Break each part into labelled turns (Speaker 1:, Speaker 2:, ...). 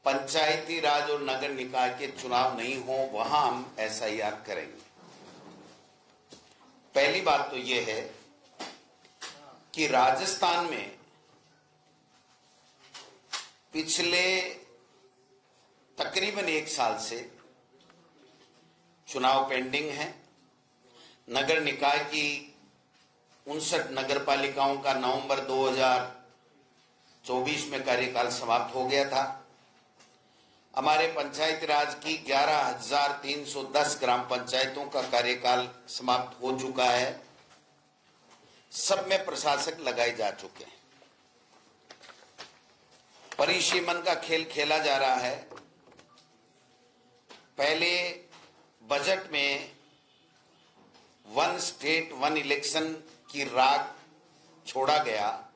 Speaker 1: पंचायती राज और नगर निकाय के चुनाव नहीं हो वहां हम एसआईआर करेंगे। पहली बात तो यह है कि राजस्थान में पिछले तकरीबन 1 साल से चुनाव पेंडिंग है। नगर निकाय की 59 नगर पालिकाओं का नवंबर 2024 में कार्यकाल समाप्त हो गया था। हमारे पंचायती राज की 11,310 ग्राम पंचायतों का कार्यकाल समाप्त हो चुका है। सब में प्रशासक लगाए जा चुके हैं। परिसीमन का खेल खेला जा रहा है। पहले बजट में 1 स्टेट 1 इलेक्शन की राग छोड़ा गया,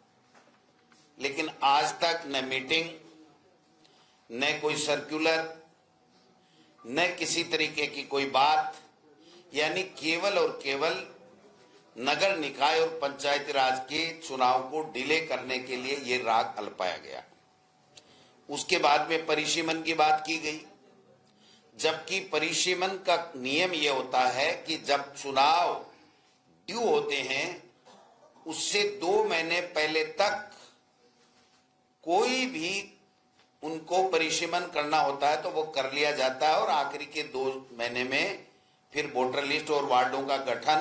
Speaker 1: लेकिन आज तक न मीटिंग, न कोई सर्कुलर, न किसी तरीके की कोई बात, यानी केवल और केवल नगर निकाय और पंचायती राज के चुनाव को डिले करने के लिए ये राग अल्पाया गया। उसके बाद में परिसीमन की बात की गई, जबकि परिसीमन का नियम यह होता है कि जब चुनाव ड्यू होते हैं उससे 2 महीने पहले तक कोई भी उनको परिसीमन करना होता है तो वो कर लिया जाता है, और आखिरी के 2 महीने में फिर वोटर लिस्ट और वार्डों का गठन,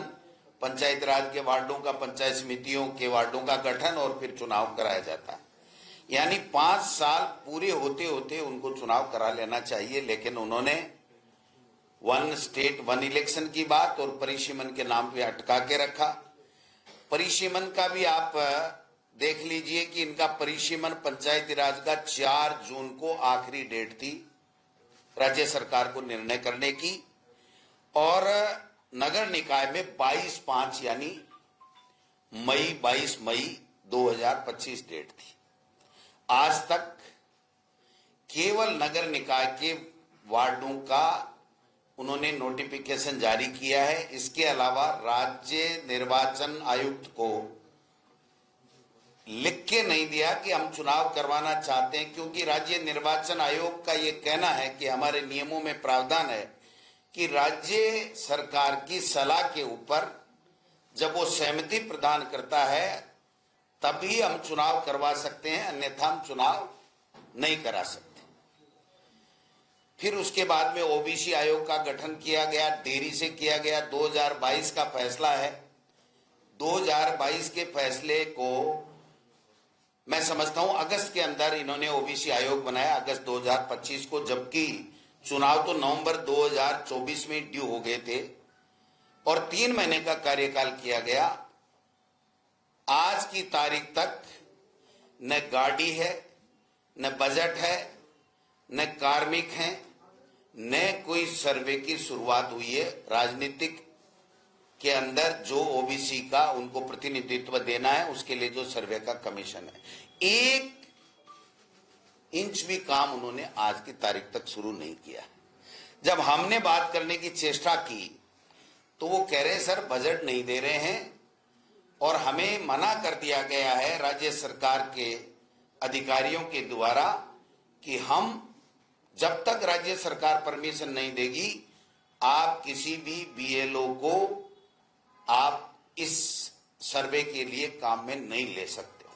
Speaker 1: पंचायत राज के वार्डों का, पंचायत समितियों के वार्डों का गठन और फिर चुनाव कराया जाता है। यानी 5 साल पूरे होते होते उनको चुनाव करा लेना चाहिए, लेकिन उन्होंने 1 स्टेट 1 इलेक्शन की बात और परिसीमन के नाम पे अटका के रखा। परिसीमन का भी आप देख लीजिए कि इनका परिसीमन पंचायती राज का 4 जून को आखिरी डेट थी राज्य सरकार को निर्णय करने की, और नगर निकाय में 22/5 यानी 22 मई 2025 डेट थी। आज तक केवल नगर निकाय के वार्डों का उन्होंने नोटिफिकेशन जारी किया है। इसके अलावा राज्य निर्वाचन आयुक्त को लिख के नहीं दिया कि हम चुनाव करवाना चाहते हैं, क्योंकि राज्य निर्वाचन आयोग का यह कहना है कि हमारे नियमों में प्रावधान है कि राज्य सरकार की सलाह के ऊपर जब वो सहमति प्रदान करता है तभी हम चुनाव करवा सकते हैं, अन्यथा हम चुनाव नहीं करा सकते। फिर उसके बाद में ओबीसी आयोग का गठन किया गया, देरी से किया गया। 2022 का फैसला है। 2022 के फैसले को मैं समझता हूं अगस्त के अंदर इन्होंने ओबीसी आयोग बनाया, अगस्त 2025 को, जबकि चुनाव तो नवंबर 2024 में ड्यू हो गए थे और 3 महीने का कार्यकाल किया गया। आज की तारीख तक न गाड़ी है, न बजट है, न कार्मिक है, न कोई सर्वे की शुरुआत हुई है। राजनीतिक के अंदर जो ओबीसी का उनको प्रतिनिधित्व देना है उसके लिए जो सर्वे का कमीशन है, 1 इंच भी काम उन्होंने आज की तारीख तक शुरू नहीं किया। जब हमने बात करने की चेष्टा की तो वो कह रहे सर बजट नहीं दे रहे हैं, और हमें मना कर दिया गया है राज्य सरकार के अधिकारियों के द्वारा कि हम जब तक राज्य सरकार परमिशन नहीं देगी आप किसी भी बीएलओ को आप इस सर्वे के लिए काम में नहीं ले सकते हो।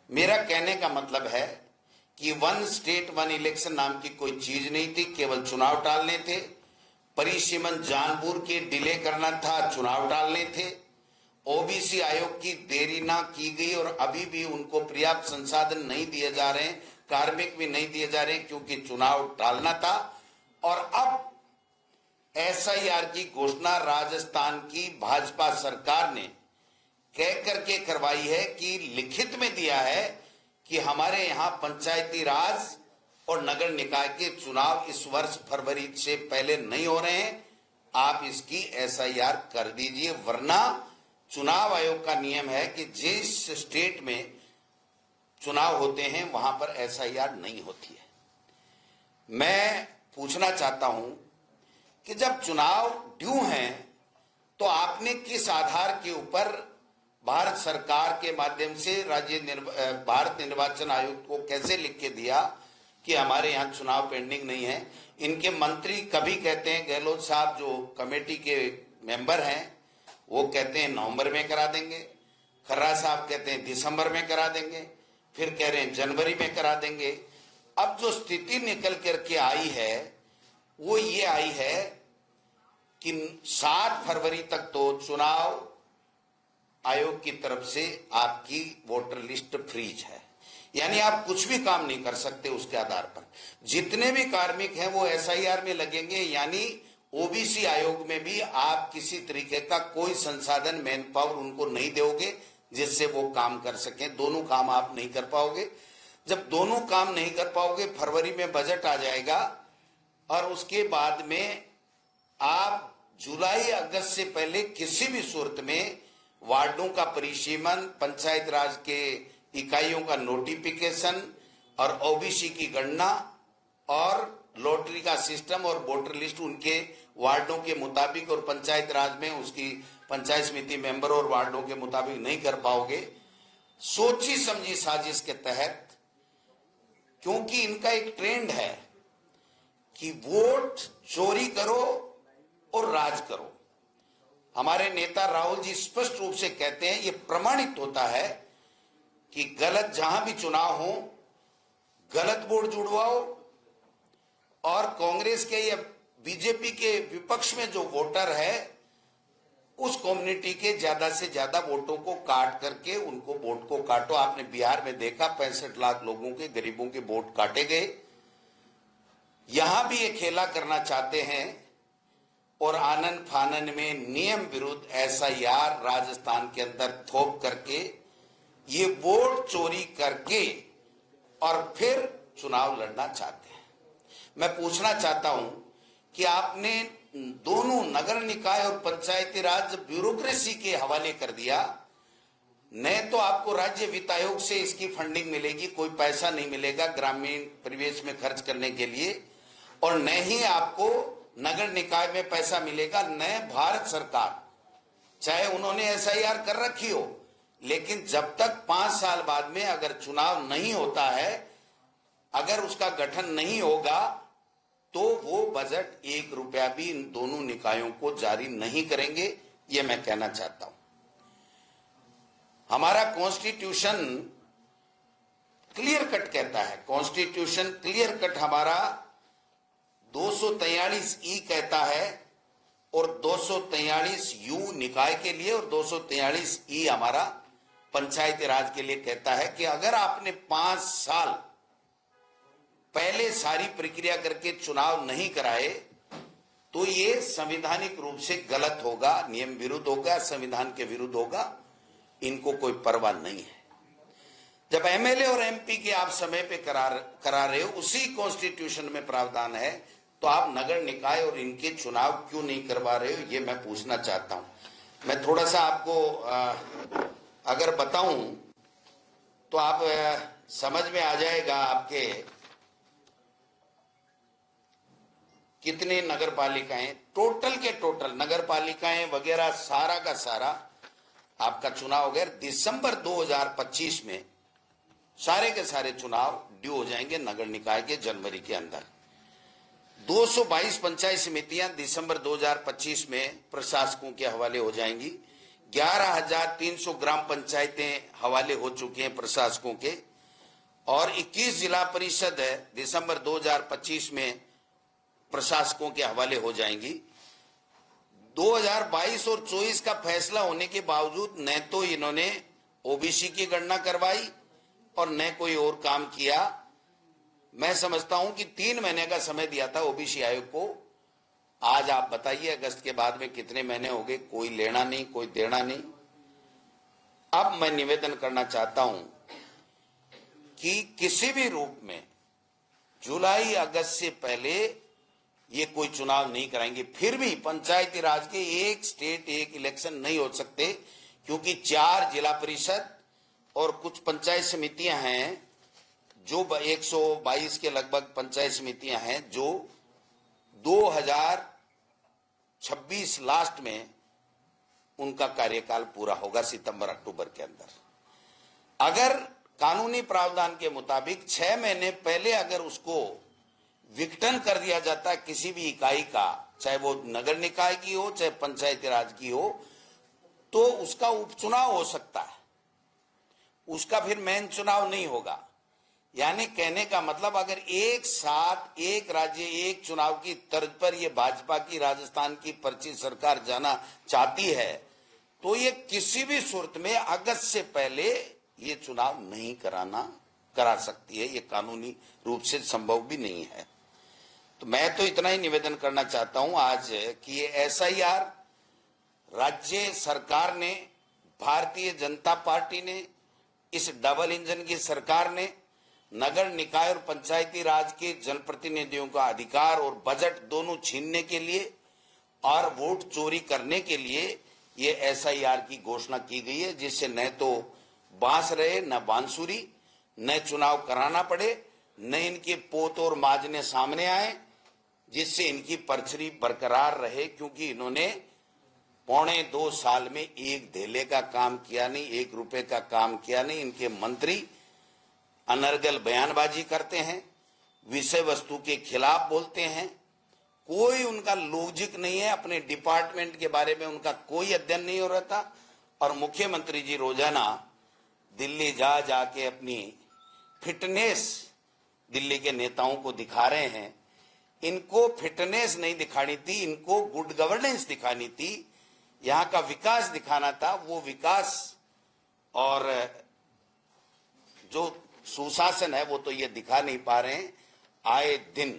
Speaker 1: मेरा कहने का मतलब है कि 1 स्टेट 1 इलेक्शन नाम की कोई चीज नहीं थी, केवल चुनाव टालने थे। परिसीमन जानबूझ के डिले करना था, चुनाव टालने थे। ओबीसी आयोग की देरी ना की गई और अभी भी उनको पर्याप्त संसाधन नहीं दिए जा रहे हैं, कार्मिक भी नहीं दिए जा रहे हैं, क्योंकि चुनाव टालना था। और अब एसआईआर की घोषणा राजस्थान की भाजपा सरकार ने कह करके करवाई है कि लिखित में दिया है कि हमारे यहां पंचायती राज और नगर निकाय के चुनाव इस वर्ष फरवरी से पहले नहीं हो रहे हैं, आप इसकी एसआईआर कर दीजिए, वरना चुनाव आयोग का नियम है कि जिस स्टेट में चुनाव होते हैं वहां पर एसआईआर नहीं होती है। मैं पूछना चाहता हूं कि जब चुनाव ड्यू हैं तो आपने किस आधार के ऊपर भारत सरकार के माध्यम से भारत निर्वाचन आयोग को कैसे लिख के दिया कि हमारे यहाँ चुनाव पेंडिंग नहीं है। इनके मंत्री कभी कहते हैं, गहलोत साहब जो कमेटी के मेंबर हैं वो कहते हैं नवंबर में करा देंगे, खर्रा साहब कहते हैं दिसंबर में करा देंगे, फिर कह रहे हैं जनवरी में करा देंगे। अब जो स्थिति निकल करके आई है वो ये आई है कि 7 फरवरी तक तो चुनाव आयोग की तरफ से आपकी वोटर लिस्ट फ्रीज है, यानी आप कुछ भी काम नहीं कर सकते उसके आधार पर। जितने भी कार्मिक हैं वो एसआईआर में लगेंगे, यानी ओबीसी आयोग में भी आप किसी तरीके का कोई संसाधन, मैन पावर उनको नहीं दोगे जिससे वो काम कर सकें। दोनों काम आप नहीं कर पाओगे। जब दोनों काम नहीं कर पाओगे, फरवरी में बजट आ जाएगा और उसके बाद में आप जुलाई अगस्त से पहले किसी भी सूरत में वार्डों का परिसीमन, पंचायत राज के इकाइयों का नोटिफिकेशन और ओबीसी की गणना और लॉटरी का सिस्टम और वोटर लिस्ट उनके वार्डों के मुताबिक और पंचायत राज में उसकी पंचायत समिति मेंबर और वार्डों के मुताबिक नहीं कर पाओगे। सोची समझी साजिश के तहत, क्योंकि इनका एक ट्रेंड है कि वोट चोरी करो और राज करो। हमारे नेता राहुल जी स्पष्ट रूप से कहते हैं, ये प्रमाणित होता है कि गलत जहां भी चुनाव हो गलत वोट जुड़वाओ और कांग्रेस के या बीजेपी के विपक्ष में जो वोटर है उस कम्युनिटी के ज्यादा से ज्यादा वोटों को काट करके उनको वोट को काटो। आपने बिहार में देखा 65 लाख लोगों के, गरीबों के वोट काटे गए। यहां भी ये खेला करना चाहते हैं और आनन फानन में नियम विरुद्ध एसआईआर राजस्थान के अंदर थोप करके ये वोट चोरी करके और फिर चुनाव लड़ना चाहते हैं। मैं पूछना चाहता हूं कि आपने दोनों नगर निकाय और पंचायती राज ब्यूरोक्रेसी के हवाले कर दिया। न तो आपको राज्य वित्त आयोग से इसकी फंडिंग मिलेगी, कोई पैसा नहीं मिलेगा ग्रामीण परिवेश में खर्च करने के लिए, और न ही आपको नगर निकाय में पैसा मिलेगा, न भारत सरकार, चाहे उन्होंने एसआईआर कर रखी हो, लेकिन जब तक 5 साल बाद में अगर चुनाव नहीं होता है, अगर उसका गठन नहीं होगा, तो वो बजट 1 रुपया भी इन दोनों निकायों को जारी नहीं करेंगे। ये मैं कहना चाहता हूं। हमारा कॉन्स्टिट्यूशन क्लियर कट कहता है, कॉन्स्टिट्यूशन क्लियर कट हमारा 243E कहता है और 243U निकाय के लिए और 243E हमारा पंचायती राज के लिए कहता है कि अगर आपने 5 साल पहले सारी प्रक्रिया करके चुनाव नहीं कराए तो ये संवैधानिक रूप से गलत होगा, नियम विरुद्ध होगा, संविधान के विरुद्ध होगा। इनको कोई परवाह नहीं है। जब एमएलए और एमपी के आप समय पे करा रहे हो, उसी कॉन्स्टिट्यूशन में प्रावधान है, तो आप नगर निकाय और इनके चुनाव क्यों नहीं करवा रहे हो, ये मैं पूछना चाहता हूं। मैं थोड़ा सा आपको अगर बताऊं तो आप समझ में आ जाएगा आपके कितने नगर पालिकाएं, टोटल के टोटल नगर पालिकाएं वगैरह सारा का सारा आपका चुनाव हो गया। दिसंबर 2025 में सारे के सारे चुनाव ड्यू हो जाएंगे नगर निकाय के जनवरी के अंदर। 222 पंचायत समितियां दिसंबर 2025 में प्रशासकों के हवाले हो जाएंगी। 11,300 ग्राम पंचायतें हवाले हो चुकी हैं प्रशासकों के, और 21 जिला परिषद है दिसंबर 2025 में प्रशासकों के हवाले हो जाएंगी। 2022 और 24 का फैसला होने के बावजूद न तो इन्होंने ओबीसी की गणना करवाई और न कोई और काम किया। मैं समझता हूं कि 3 महीने का समय दिया था ओबीसी आयोग को। आज आप बताइए अगस्त के बाद में कितने महीने हो गए, कोई लेना नहीं, कोई देना नहीं। अब मैं निवेदन करना चाहता हूं कि किसी भी रूप में जुलाई अगस्त से पहले ये कोई चुनाव नहीं कराएंगे। फिर भी पंचायती राज के एक स्टेट एक इलेक्शन नहीं हो सकते, क्योंकि 4 जिला परिषद और कुछ पंचायत समितियां हैं जो 122 के लगभग पंचायत समितियां हैं जो 2026 लास्ट में उनका कार्यकाल पूरा होगा, सितंबर अक्टूबर के अंदर। अगर कानूनी प्रावधान के मुताबिक 6 महीने पहले अगर उसको विघटन कर दिया जाता है किसी भी इकाई का, चाहे वो नगर निकाय की हो चाहे पंचायती राज की हो, तो उसका उपचुनाव हो सकता है, उसका फिर मेन चुनाव नहीं होगा। यानी कहने का मतलब अगर एक साथ एक राज्य एक चुनाव की तर्ज पर ये भाजपा की राजस्थान की पर्ची सरकार जाना चाहती है, तो ये किसी भी सूरत में अगस्त से पहले ये चुनाव नहीं करा सकती है। ये कानूनी रूप से संभव भी नहीं है। तो मैं तो इतना ही निवेदन करना चाहता हूं आज कि ये एसआईआर राज्य सरकार ने, भारतीय जनता पार्टी ने, इस डबल इंजन की सरकार ने नगर निकाय और पंचायती राज के जनप्रतिनिधियों का अधिकार और बजट दोनों छीनने के लिए और वोट चोरी करने के लिए ये एसआईआर की घोषणा की गई है, जिससे न तो बांस रहे न बांसुरी, न चुनाव कराना पड़े, न इनके पोत और माजने सामने आए, जिससे इनकी पर्ची बरकरार रहे। क्योंकि इन्होंने 1.25 साल में एक धेले का काम किया नहीं, 1 रुपए का काम किया नहीं। इनके मंत्री अनर्गल बयानबाजी करते हैं, विषय वस्तु के खिलाफ बोलते हैं, कोई उनका लॉजिक नहीं है, अपने डिपार्टमेंट के बारे में उनका कोई अध्ययन नहीं हो रहा था। और मुख्यमंत्री जी रोजाना दिल्ली जा जाके अपनी फिटनेस दिल्ली के नेताओं को दिखा रहे हैं। इनको फिटनेस नहीं दिखानी थी, इनको गुड गवर्नेंस दिखानी थी, यहां का विकास दिखाना था। वो विकास और जो सुशासन है वो तो ये दिखा नहीं पा रहे हैं। आए दिन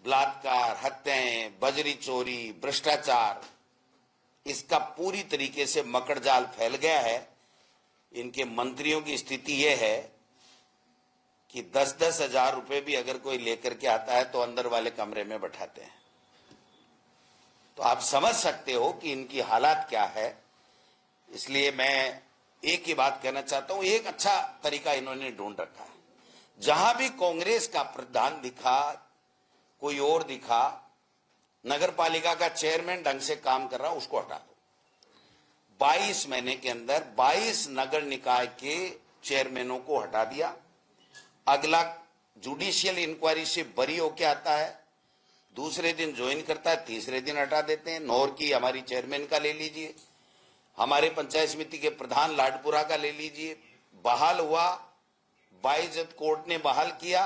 Speaker 1: बलात्कार, हत्याएं, बजरी चोरी, भ्रष्टाचार, इसका पूरी तरीके से मकड़जाल फैल गया है। इनके मंत्रियों की स्थिति यह है कि 10-10 हजार रुपए भी अगर कोई लेकर के आता है तो अंदर वाले कमरे में बैठाते हैं। तो आप समझ सकते हो कि इनकी हालात क्या है। इसलिए मैं एक ही बात कहना चाहता हूं, एक अच्छा तरीका इन्होंने ढूंढ रखा है। जहां भी कांग्रेस का प्रधान दिखा, कोई और दिखा, नगर पालिका का चेयरमैन ढंग से काम कर रहा, उसको हटा दो। 22 महीने के अंदर 22 नगर निकाय के चेयरमैनों को हटा दिया। अगला जुडिशियल इंक्वायरी से बरी होके आता है, दूसरे दिन ज्वाइन करता है, तीसरे दिन हटा देते हैं। नौर की हमारी चेयरमैन का ले लीजिए, हमारे पंचायत समिति के प्रधान लाडपुरा का ले लीजिए, बहाल हुआ, बाइज्जत कोर्ट ने बहाल किया,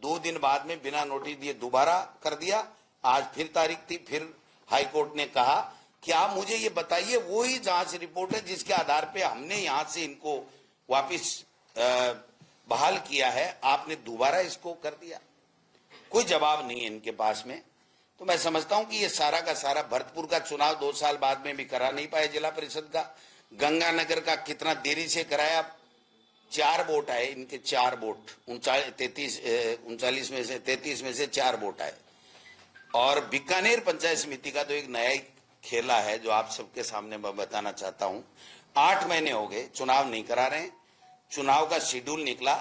Speaker 1: 2 दिन बाद में बिना नोटिस दिए दोबारा कर दिया। आज फिर तारीख थी, फिर हाई कोर्ट ने कहा कि आप मुझे ये बताइए वही जांच रिपोर्ट है जिसके आधार पे हमने यहां से इनको वापिस बहाल किया है, आपने दोबारा इसको कर दिया। कोई जवाब नहीं है इनके पास में। तो मैं समझता हूं कि ये सारा का सारा भरतपुर का चुनाव 2 साल बाद में भी करा नहीं पाए जिला परिषद का। गंगानगर का कितना देरी से कराया, 4 वोट आए इनके, 4 वोट, 39 में से 33 में से 4 वोट आए। और बीकानेर पंचायत समिति का तो एक नया ही खेला है जो आप सबके सामने मैं बताना चाहता हूं। 8 महीने हो गए चुनाव नहीं करा रहे। चुनाव का शेड्यूल निकला,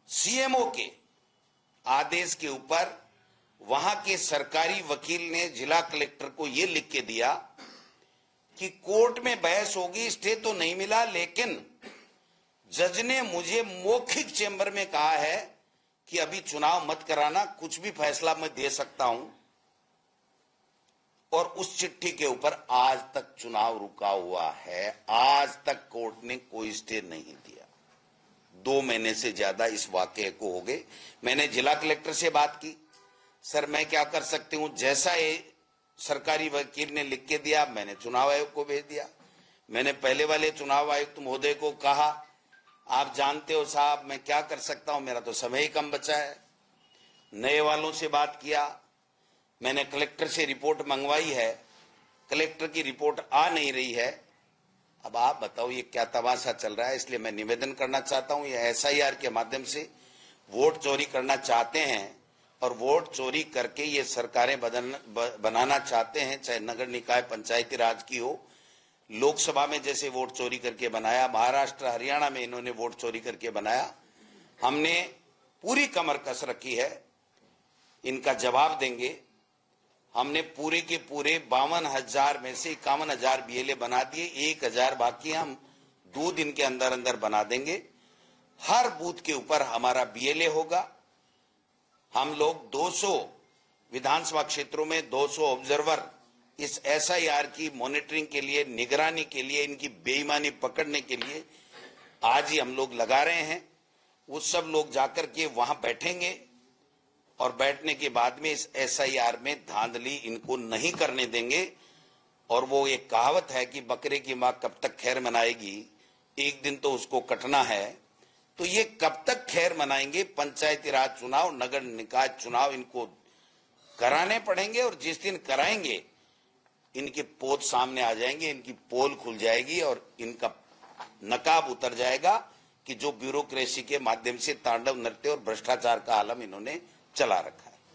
Speaker 1: सीएमओ के आदेश के ऊपर वहां के सरकारी वकील ने जिला कलेक्टर को यह लिख के दिया कि कोर्ट में बहस होगी, स्टे तो नहीं मिला, लेकिन जज ने मुझे मौखिक चेंबर में कहा है कि अभी चुनाव मत कराना, कुछ भी फैसला मैं दे सकता हूं। और उस चिट्ठी के ऊपर आज तक चुनाव रुका हुआ है। आज तक कोर्ट ने कोई स्टे नहीं दिया। 2 महीने से ज्यादा इस वाकये को हो गए। मैंने जिला कलेक्टर से बात की, सर मैं क्या कर सकती हूं, जैसा ये सरकारी वकील ने लिख के दिया मैंने चुनाव आयोग को भेज दिया। मैंने पहले वाले चुनाव आयुक्त महोदय को कहा, आप जानते हो साहब मैं क्या कर सकता हूं, मेरा तो समय ही कम बचा है। नए वालों से बात किया, मैंने कलेक्टर से रिपोर्ट मंगवाई है, कलेक्टर की रिपोर्ट आ नहीं रही है। अब आप बताओ ये क्या तमाशा चल रहा है। इसलिए मैं निवेदन करना चाहता हूं, ये एसआईआर के माध्यम से वोट चोरी करना चाहते हैं और वोट चोरी करके ये सरकारें बनाना चाहते हैं, चाहे नगर निकाय पंचायती राज की हो। लोकसभा में जैसे वोट चोरी करके बनाया, महाराष्ट्र हरियाणा में इन्होंने वोट चोरी करके बनाया। हमने पूरी कमर कस रखी है, इनका जवाब देंगे। हमने पूरे के पूरे 52,000 में से 51,000 बीएलए बना दिए, 1,000 बाकी हम 2 दिन के अंदर अंदर बना देंगे। हर बूथ के ऊपर हमारा बीएलए होगा। हम लोग 200 विधानसभा क्षेत्रों में 200 ऑब्जर्वर इस एसआईआर की मॉनिटरिंग के लिए, निगरानी के लिए, इनकी बेईमानी पकड़ने के लिए आज ही हम लोग लगा रहे हैं। वो सब लोग जाकर के वहां बैठेंगे और बैठने के बाद में इस एसआईआर में धांधली इनको नहीं करने देंगे। और वो एक कहावत है कि बकरे की मां कब तक खैर मनाएगी, एक दिन तो उसको कटना है। तो ये कब तक खैर मनाएंगे? पंचायती राज चुनाव, नगर निकाय चुनाव इनको कराने पड़ेंगे और जिस दिन कराएंगे इनके पोत सामने आ जाएंगे, इनकी पोल खुल जाएगी और इनका नकाब उतर जाएगा कि जो ब्यूरोक्रेसी के माध्यम से तांडव नृत्य और भ्रष्टाचार का आलम इन्होंने चला रखा है।